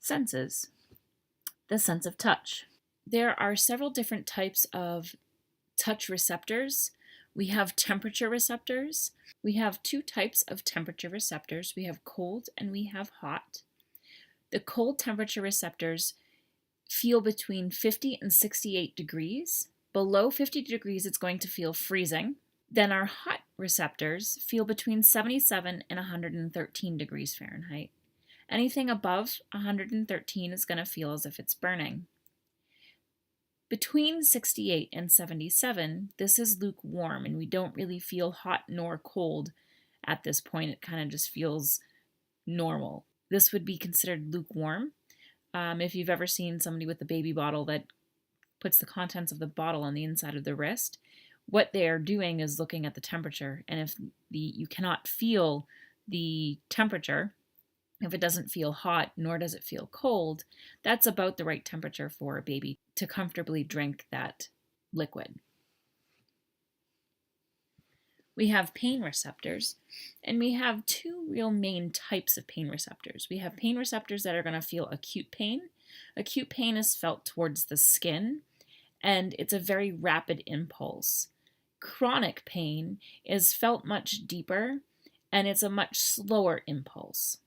Senses. The sense of touch. There are several different types of touch receptors. We have temperature receptors. We have two types of temperature receptors. We have cold and we have hot. The cold temperature receptors feel between 50 and 68 degrees. Below 50 degrees, it's going to feel freezing. Then our hot receptors feel between 77 and 113 degrees Fahrenheit. Anything above 113 is going to feel as if it's burning. Between 68 and 77, this is lukewarm, and we don't really feel hot nor cold at this point. It kind of just feels normal. This would be considered lukewarm. If you've ever seen somebody with a baby bottle that puts the contents of the bottle on the inside of the wrist, what they are doing is looking at the temperature. And if you cannot feel the temperature, if it doesn't feel hot nor does it feel cold, that's about the right temperature for a baby to comfortably drink that liquid. We have pain receptors, and we have two real main types of pain receptors. We have pain receptors that are going to feel acute pain. Acute pain is felt towards the skin, and it's a very rapid impulse. Chronic pain is felt much deeper, and it's a much slower impulse.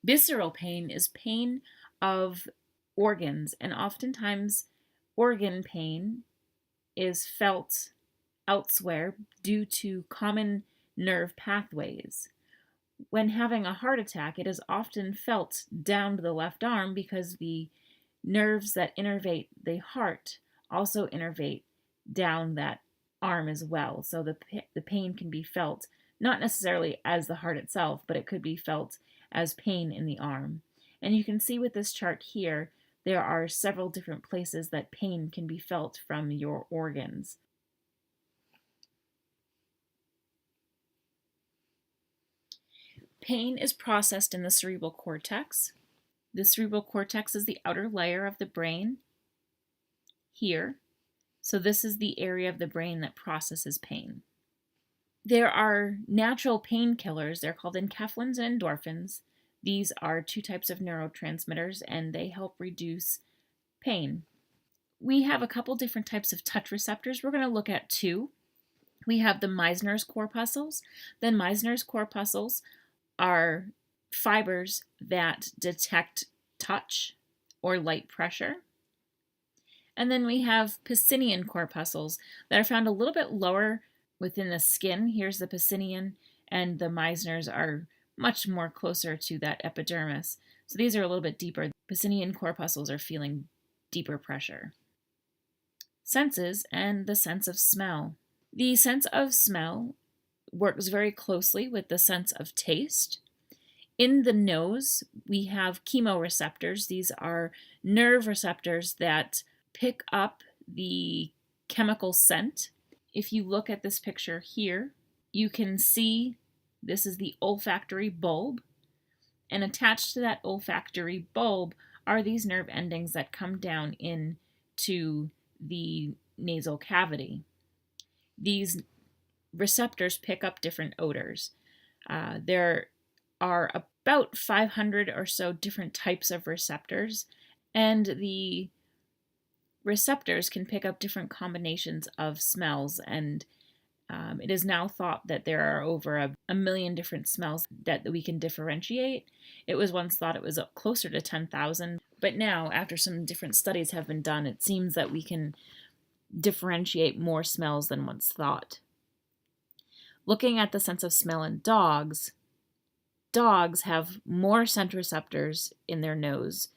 Visceral pain is pain of organs, and oftentimes organ pain is felt elsewhere due to common nerve pathways. When having a heart attack, it is often felt down to the left arm because the nerves that innervate the heart also innervate down that arm as well. So the pain can be felt not necessarily as the heart itself, but it could be felt as pain in the arm. And you can see with this chart here, there are several different places that pain can be felt from your organs. Pain is processed in the cerebral cortex. The cerebral cortex is the outer layer of the brain here. So this is the area of the brain that processes pain. There are natural painkillers. They're called enkephalins and endorphins. These are two types of neurotransmitters, and they help reduce pain. We have a couple different types of touch receptors. We're going to look at two. We have the Meissner's corpuscles. The Meissner's corpuscles are fibers that detect touch or light pressure. And then we have Pacinian corpuscles that are found a little bit lower within the skin. Here's the Pacinian, and the Meissner's are much more closer to that epidermis. So these are a little bit deeper. Pacinian corpuscles are feeling deeper pressure. Senses and the sense of smell. The sense of smell works very closely with the sense of taste. In the nose, we have chemoreceptors. These are nerve receptors that pick up the chemical scent. If you look at this picture here, you can see this is the olfactory bulb, and attached to that olfactory bulb are these nerve endings that come down into the nasal cavity. These receptors pick up different odors. There are about 500 or so different types of receptors, and the receptors can pick up different combinations of smells, and it is now thought that there are over a million different smells that we can differentiate. It was once thought it was closer to 10,000, but now, after some different studies have been done, it seems that we can differentiate more smells than once thought. Looking at the sense of smell in dogs have more scent receptors in their nose.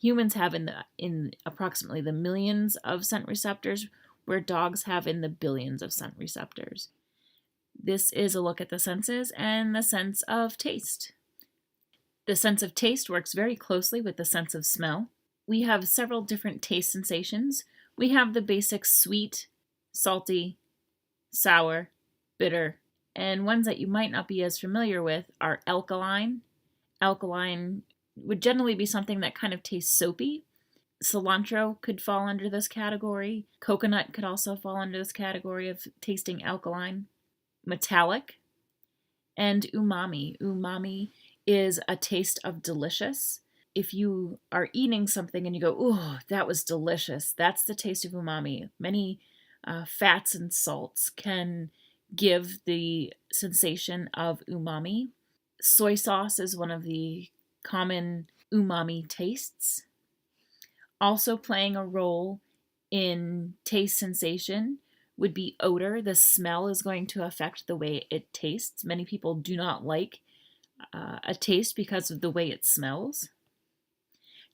Humans have in approximately the millions of scent receptors, where dogs have in the billions of scent receptors. This is a look at the senses and the sense of taste. The sense of taste works very closely with the sense of smell. We have several different taste sensations. We have the basic sweet, salty, sour, bitter, and ones that you might not be as familiar with are alkaline. Alkaline would generally be something that kind of tastes soapy. Cilantro could fall under this category. Coconut could also fall under this category of tasting alkaline. Metallic. And umami. Umami is a taste of delicious. if you are eating something and you go, "Oh, that was delicious," that's the taste of umami. Many fats and salts can give the sensation of umami. Soy sauce is one of the common umami tastes. Also playing a role in taste sensation would be odor. The smell is going to affect the way it tastes. Many people do not like a taste because of the way it smells.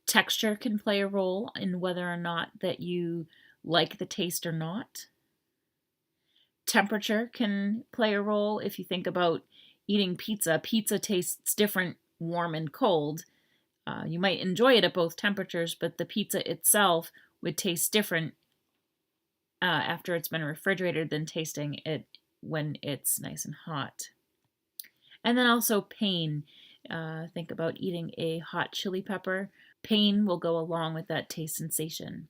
Texture can play a role in whether or not that you like the taste or not. Temperature can play a role. If you think about eating pizza, pizza tastes different warm and cold. You might enjoy it at both temperatures, but the pizza itself would taste different after it's been refrigerated than tasting it when it's nice and hot. And then also pain. Think about eating a hot chili pepper. Pain will go along with that taste sensation.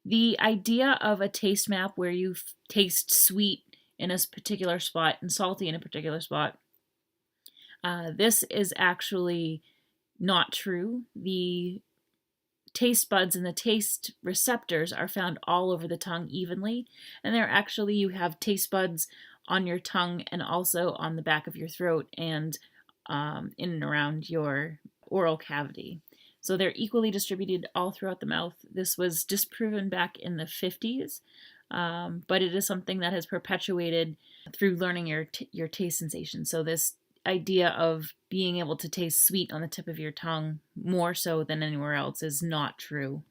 The idea of a taste map where you taste sweet in a particular spot and salty in a particular spot, this is actually not true. The taste buds and the taste receptors are found all over the tongue evenly, and you have taste buds on your tongue and also on the back of your throat and in and around your oral cavity. So they're equally distributed all throughout the mouth. This was disproven back in the 50s, but it is something that has perpetuated through learning your taste sensation. So this idea of being able to taste sweet on the tip of your tongue more so than anywhere else is not true.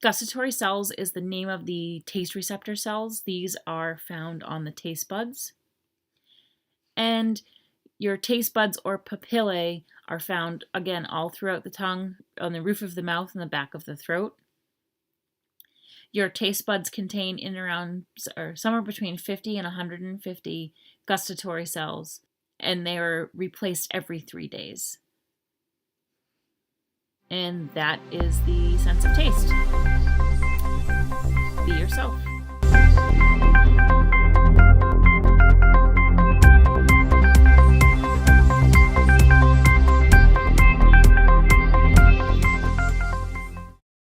Gustatory cells is the name of the taste receptor cells. These are found on the taste buds. And your taste buds or papillae are found, again, all throughout the tongue, on the roof of the mouth and the back of the throat. Your taste buds contain in around, or somewhere between 50 and 150 gustatory cells, and they are replaced every 3 days. And that is the sense of taste. Be yourself.